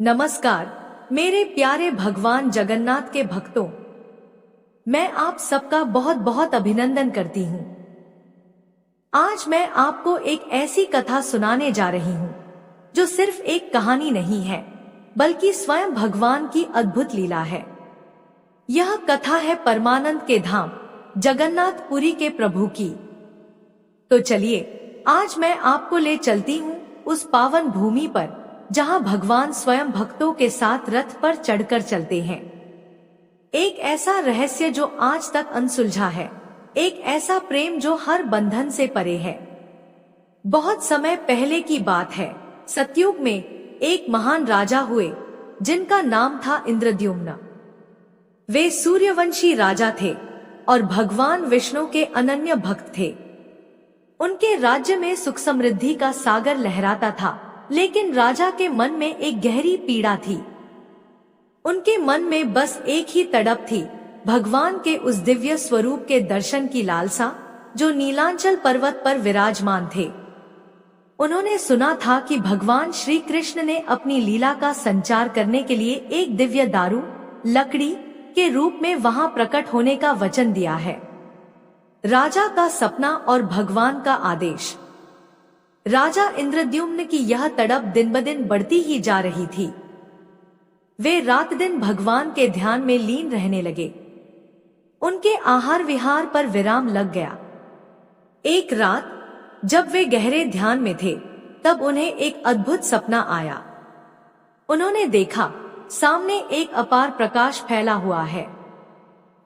नमस्कार मेरे प्यारे भगवान जगन्नाथ के भक्तों, मैं आप सबका बहुत बहुत अभिनंदन करती हूँ। आज मैं आपको एक ऐसी कथा सुनाने जा रही हूँ जो सिर्फ एक कहानी नहीं है, बल्कि स्वयं भगवान की अद्भुत लीला है। यह कथा है परमानंद के धाम जगन्नाथपुरी के प्रभु की। तो चलिए आज मैं आपको ले चलती हूँ उस पावन भूमि पर जहाँ भगवान स्वयं भक्तों के साथ रथ पर चढ़कर चलते हैं। एक ऐसा रहस्य जो आज तक अनसुलझा है, एक ऐसा प्रेम जो हर बंधन से परे है। बहुत समय पहले की बात है, सतयुग में एक महान राजा हुए जिनका नाम था इंद्रद्युम्न। वे सूर्यवंशी राजा थे और भगवान विष्णु के अनन्य भक्त थे। उनके राज्य में सुख समृद्धि का सागर लहराता था, लेकिन राजा के मन में एक गहरी पीड़ा थी। उनके मन में बस एक ही तड़प थी, भगवान के उस दिव्य स्वरूप के दर्शन की लालसा जो नीलांचल पर्वत पर विराजमान थे। उन्होंने सुना था कि भगवान श्री कृष्ण ने अपनी लीला का संचार करने के लिए एक दिव्य दारू लकड़ी के रूप में वहां प्रकट होने का वचन दिया है। राजा का सपना और भगवान का आदेश। राजा इंद्रद्युम्न की यह तड़प दिन ब दिन बढ़ती ही जा रही थी। वे रात दिन भगवान के ध्यान में लीन रहने लगे। उनके आहार विहार पर विराम लग गया। एक रात जब वे गहरे ध्यान में थे, तब उन्हें एक अद्भुत सपना आया। उन्होंने देखा सामने एक अपार प्रकाश फैला हुआ है।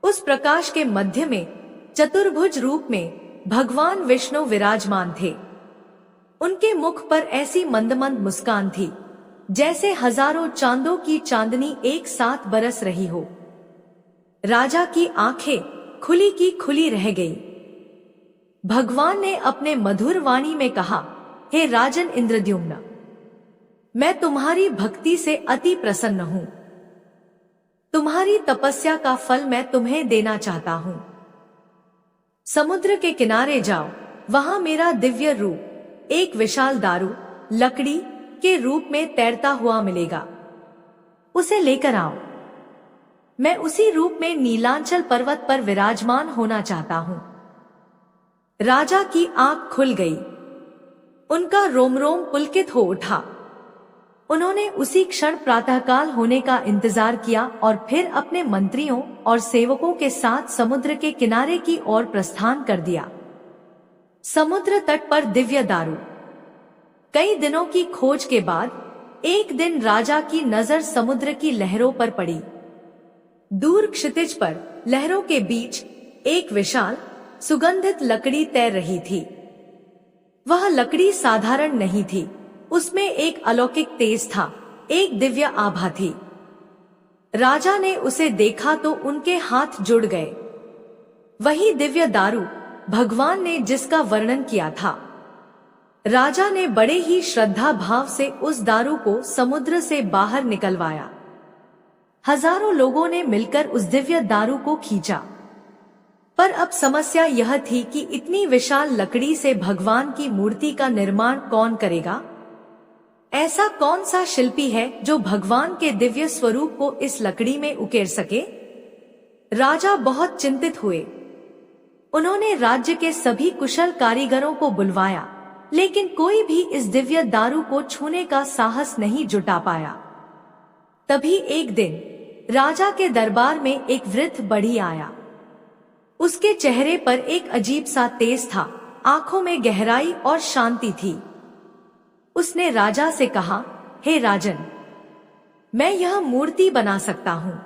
उस प्रकाश के मध्य में चतुर्भुज रूप में भगवान विष्णु विराजमान थे। उनके मुख पर ऐसी मंद मंद मुस्कान थी जैसे हजारों चांदों की चांदनी एक साथ बरस रही हो। राजा की आंखें खुली की खुली रह गई। भगवान ने अपने मधुर वाणी में कहा, हे राजन इंद्रद्युम्न, मैं तुम्हारी भक्ति से अति प्रसन्न हूँ। तुम्हारी तपस्या का फल मैं तुम्हें देना चाहता हूँ। समुद्र के किनारे जाओ, वहां मेरा दिव्य रूप एक विशाल दारू लकड़ी के रूप में तैरता हुआ मिलेगा। उसे लेकर आओ। मैं उसी रूप में नीलांचल पर्वत पर विराजमान होना चाहता हूँ। राजा की आंख खुल गई। उनका रोम रोम पुलकित हो उठा। उन्होंने उसी क्षण प्रातःकाल होने का इंतजार किया और फिर अपने मंत्रियों और सेवकों के साथ समुद्र के किनारे की ओर प्रस्थान कर दिया। समुद्र तट पर दिव्य दारू। कई दिनों की खोज के बाद एक दिन राजा की नजर समुद्र की लहरों पर पड़ी। दूर क्षितिज पर लहरों के बीच एक विशाल सुगंधित लकड़ी तैर रही थी। वह लकड़ी साधारण नहीं थी, उसमें एक अलौकिक तेज था, एक दिव्य आभा थी। राजा ने उसे देखा तो उनके हाथ जुड़ गए। वही दिव्य दारू भगवान ने जिसका वर्णन किया था। राजा ने बड़े ही श्रद्धा भाव से उस दारू को समुद्र से बाहर निकलवाया। हजारों लोगों ने मिलकर उस दिव्य दारू को खींचा। पर अब समस्या यह थी कि इतनी विशाल लकड़ी से भगवान की मूर्ति का निर्माण कौन करेगा? ऐसा कौन सा शिल्पी है जो भगवान के दिव्य स्वरूप को इस लकड़ी में उकेर सके? राजा बहुत चिंतित हुए। उन्होंने राज्य के सभी कुशल कारीगरों को बुलवाया, लेकिन कोई भी इस दिव्य दारू को छूने का साहस नहीं जुटा पाया। तभी एक दिन राजा के दरबार में एक वृद्ध बढ़ी आया। उसके चेहरे पर एक अजीब सा तेज था, आंखों में गहराई और शांति थी। उसने राजा से कहा, हे राजन, मैं यह मूर्ति बना सकता हूँ,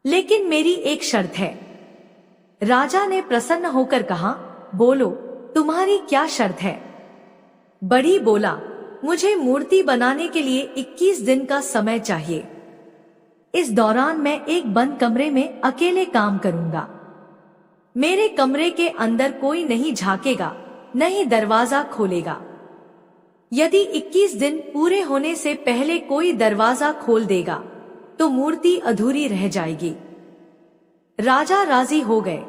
लेकिन मेरी एक शर्त है। राजा ने प्रसन्न होकर कहा, बोलो, तुम्हारी क्या शर्त है? बड़ी बोला, मुझे मूर्ति बनाने के लिए 21 दिन का समय चाहिए। इस दौरान मैं एक बंद कमरे में अकेले काम करूंगा। मेरे कमरे के अंदर कोई नहीं झांकेगा, न ही दरवाजा खोलेगा। यदि 21 दिन पूरे होने से पहले कोई दरवाजा खोल देगा तो मूर्ति अधूरी रह जाएगी। राजा राजी हो गए।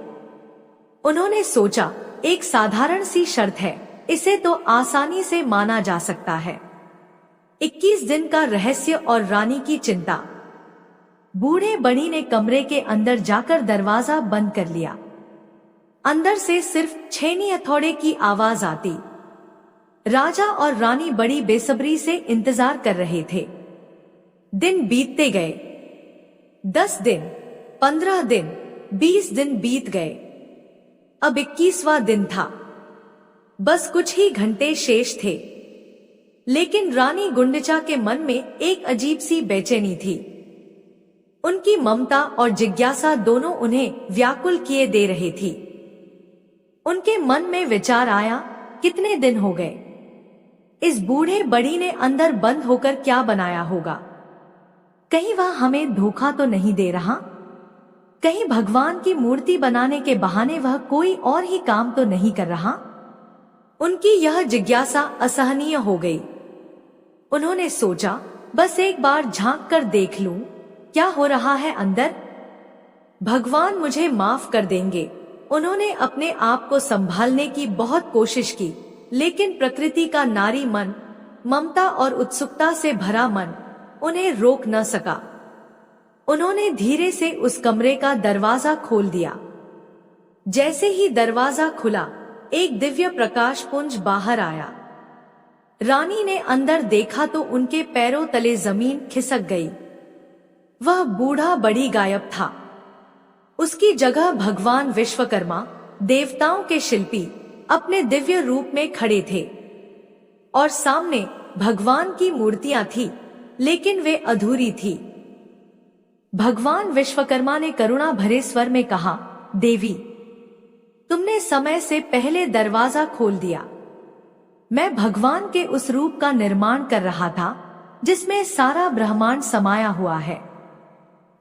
उन्होंने सोचा, एक साधारण सी शर्त है, इसे तो आसानी से माना जा सकता है। 21 दिन का रहस्य और रानी की चिंता। बूढ़े बड़ी ने कमरे के अंदर जाकर दरवाजा बंद कर लिया। अंदर से सिर्फ छेनी हथौड़े की आवाज आती। राजा और रानी बड़ी बेसब्री से इंतजार कर रहे थे। दिन बीतते गए। 10 दिन, 15 दिन, 20 दिन बीत गए। अब 21वां दिन था। बस कुछ ही घंटे शेष थे। लेकिन रानी गुंडचा के मन में एक अजीब सी बेचैनी थी। उनकी ममता और जिज्ञासा दोनों उन्हें व्याकुल किए दे रही थी। उनके मन में विचार आया, कितने दिन हो गए? इस बूढ़े बड़ी ने अंदर बंद होकर क्या बनाया होगा? कहीं वह हमें धोखा तो नहीं दे रहा? कहीं भगवान की मूर्ति बनाने के बहाने वह कोई और ही काम तो नहीं कर रहा? उनकी यह जिज्ञासा असहनीय हो गई। उन्होंने सोचा, बस एक बार झांक कर देख लूं, क्या हो रहा है अंदर। भगवान मुझे माफ कर देंगे। उन्होंने अपने आप को संभालने की बहुत कोशिश की, लेकिन प्रकृति का नारी मन, ममता और उत्सुकता से भरा मन उन्हें रोक न सका। उन्होंने धीरे से उस कमरे का दरवाजा खोल दिया। जैसे ही दरवाजा खुला, एक दिव्य प्रकाश पुंज बाहर आया। रानी ने अंदर देखा तो उनके पैरों तले जमीन खिसक गई। वह बूढ़ा बड़ी गायब था। उसकी जगह भगवान विश्वकर्मा, देवताओं के शिल्पी, अपने दिव्य रूप में खड़े थे। और सामने भगवान की मूर्तियां थी, लेकिन वे अधूरी थी। भगवान विश्वकर्मा ने करुणा भरे स्वर में कहा, देवी, तुमने समय से पहले दरवाजा खोल दिया। मैं भगवान के उस रूप का निर्माण कर रहा था जिसमें सारा ब्रह्मांड समाया हुआ है।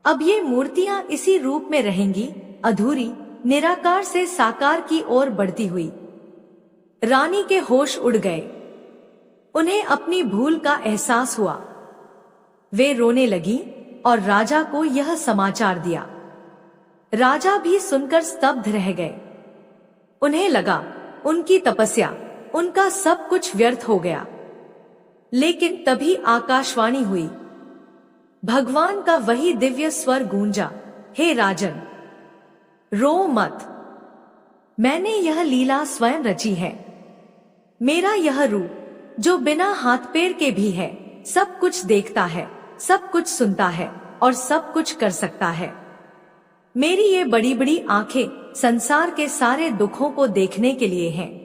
अब ये मूर्तियां इसी रूप में रहेंगी, अधूरी, निराकार से साकार की ओर बढ़ती हुई। रानी के होश उड़ गए। उन्हें अपनी भूल का एहसास हुआ। वे रोने लगी और राजा को यह समाचार दिया। राजा भी सुनकर स्तब्ध रह गए। उन्हें लगा उनकी तपस्या, उनका सब कुछ व्यर्थ हो गया। लेकिन तभी आकाशवाणी हुई। भगवान का वही दिव्य स्वर गूंजा, हे राजन, रो मत। मैंने यह लीला स्वयं रची है। मेरा यह रूप, जो बिना हाथ पैर के भी है, सब कुछ देखता है, सब कुछ सुनता है और सब कुछ कर सकता है। मेरी ये बड़ी बड़ी आंखें संसार के सारे दुखों को देखने के लिए हैं।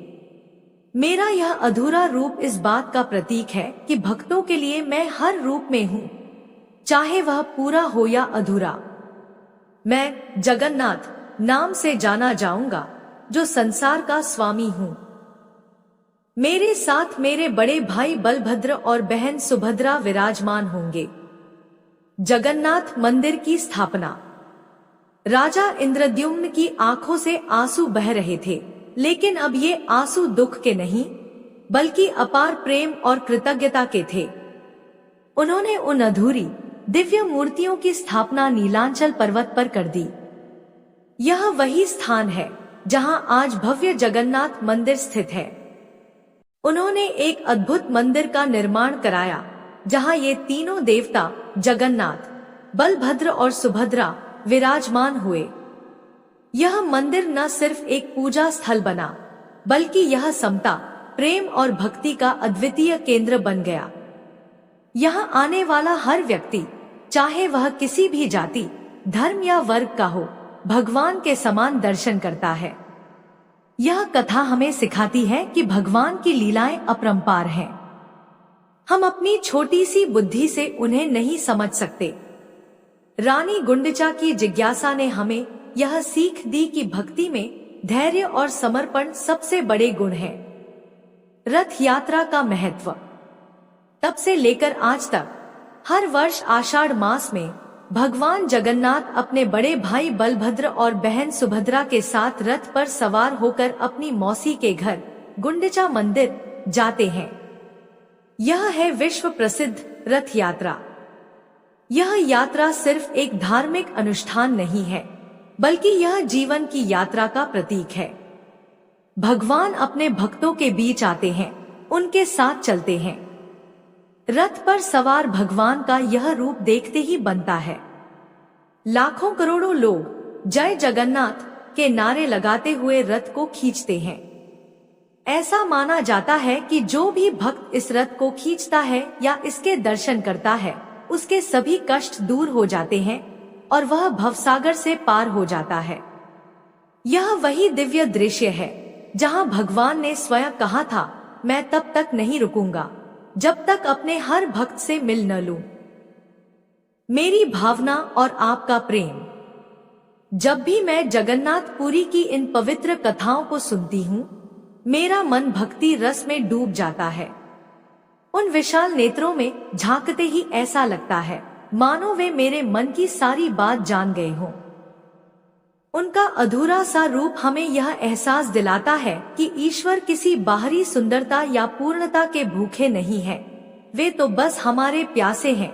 मेरा यह अधूरा रूप इस बात का प्रतीक है कि भक्तों के लिए मैं हर रूप में हूँ, चाहे वह पूरा हो या अधूरा। मैं जगन्नाथ नाम से जाना जाऊंगा, जो संसार का स्वामी हूँ। मेरे साथ मेरे बड़े भाई बलभद्र और बहन सुभद्रा विराजमान होंगे। जगन्नाथ मंदिर की स्थापना। राजा इंद्रद्युम्न की आंखों से आंसू बह रहे थे, लेकिन अब ये आंसू दुख के नहीं, बल्कि अपार प्रेम और कृतज्ञता के थे। उन्होंने उन अधूरी दिव्य मूर्तियों की स्थापना नीलांचल पर्वत पर कर दी। यह वही स्थान है जहां आज भव्य जगन्नाथ मंदिर स्थित है। उन्होंने एक अद्भुत मंदिर का निर्माण कराया, जहां ये तीनों देवता जगन्नाथ, बलभद्र और सुभद्रा विराजमान हुए। यह मंदिर न सिर्फ एक पूजा स्थल बना, बल्कि यह समता, प्रेम और भक्ति का अद्वितीय केंद्र बन गया। यहाँ आने वाला हर व्यक्ति, चाहे वह किसी भी जाति, धर्म या वर्ग का हो, भगवान के समान दर्शन करता है। यह कथा हमें सिखाती है कि भगवान की लीलाएं अपरंपार हैं। हम अपनी छोटी सी बुद्धि से उन्हें नहीं समझ सकते। रानी गुंडचा की जिज्ञासा ने हमें यह सीख दी कि भक्ति में धैर्य और समर्पण सबसे बड़े गुण हैं। रथ यात्रा का महत्व। तब से लेकर आज तक हर वर्ष आषाढ़ मास में भगवान जगन्नाथ अपने बड़े भाई बलभद्र और बहन सुभद्रा के साथ रथ पर सवार होकर अपनी मौसी के घर गुंडचा मंदिर जाते हैं। यह है विश्व प्रसिद्ध रथ यात्रा। यह यात्रा सिर्फ एक धार्मिक अनुष्ठान नहीं है, बल्कि यह जीवन की यात्रा का प्रतीक है। भगवान अपने भक्तों के बीच आते हैं, उनके साथ चलते हैं। रथ पर सवार भगवान का यह रूप देखते ही बनता है। लाखों करोड़ों लोग जय जगन्नाथ के नारे लगाते हुए रथ को खींचते हैं। ऐसा माना जाता है कि जो भी भक्त इस रथ को खींचता है या इसके दर्शन करता है, उसके सभी कष्ट दूर हो जाते हैं और वह भवसागर से पार हो जाता है। यह वही दिव्य दृश्य है जहां भगवान ने स्वयं कहा था, मैं तब तक नहीं रुकूंगा जब तक अपने हर भक्त से मिल न लूं। मेरी भावना और आपका प्रेम। जब भी मैं जगन्नाथपुरी की इन पवित्र कथाओं को सुनती हूँ, मेरा मन भक्ति रस में डूब जाता है। उन विशाल नेत्रों में झांकते ही ऐसा लगता है मानो वे मेरे मन की सारी बात जान गए हों। उनका अधूरा सा रूप हमें यह एहसास दिलाता है कि ईश्वर किसी बाहरी सुंदरता या पूर्णता के भूखे नहीं हैं। वे तो बस हमारे प्यासे हैं,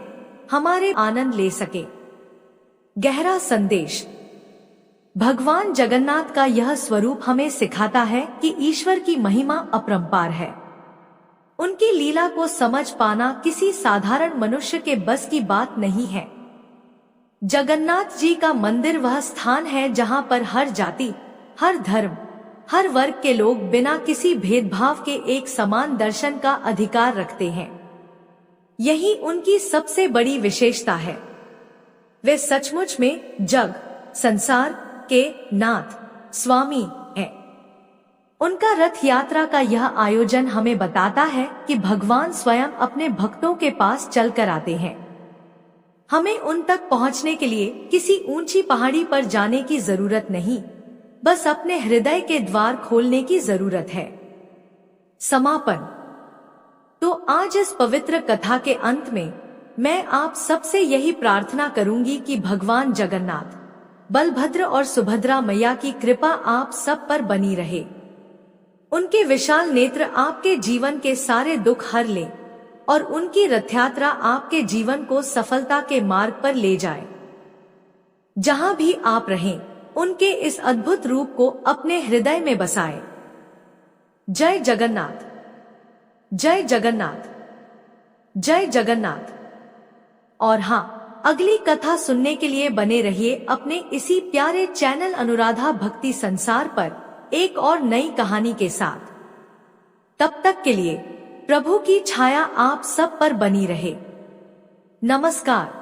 हमारे आनंद ले सके। गहरा संदेश। भगवान जगन्नाथ का यह स्वरूप हमें सिखाता है कि ईश्वर की महिमा अपरंपार है। उनकी लीला को समझ पाना किसी साधारण मनुष्य के बस की बात नहीं है। जगन्नाथ जी का मंदिर वह स्थान है जहां पर हर जाति, हर धर्म, हर वर्ग के लोग बिना किसी भेदभाव के एक समान दर्शन का अधिकार रखते हैं। यही उनकी सबसे बड़ी विशेषता है। वे सचमुच में जग संसार के नाथ स्वामी हैं। उनका रथ यात्रा का यह आयोजन हमें बताता है कि भगवान स्वयं अपने भक्तों के पास चलकर आते हैं। हमें उन तक पहुंचने के लिए किसी ऊंची पहाड़ी पर जाने की जरूरत नहीं, बस अपने हृदय के द्वार खोलने की जरूरत है। समापन। तो आज इस पवित्र कथा के अंत में मैं आप सबसे यही प्रार्थना करूंगी कि भगवान जगन्नाथ, बलभद्र और सुभद्रा मैया की कृपा आप सब पर बनी रहे। उनके विशाल नेत्र आपके जीवन के सारे दुख हर ले और उनकी रथ यात्रा आपके जीवन को सफलता के मार्ग पर ले जाए। जहां भी आप रहें, उनके इस अद्भुत रूप को अपने हृदय में बसाएं। जय जगन्नाथ, जय जगन्नाथ, जय जगन्नाथ। और हाँ, अगली कथा सुनने के लिए बने रहिए अपने इसी प्यारे चैनल अनुराधा भक्ति संसार पर एक और नई कहानी के साथ। तब तक के लिए प्रभु की छाया आप सब पर बनी रहे। नमस्कार।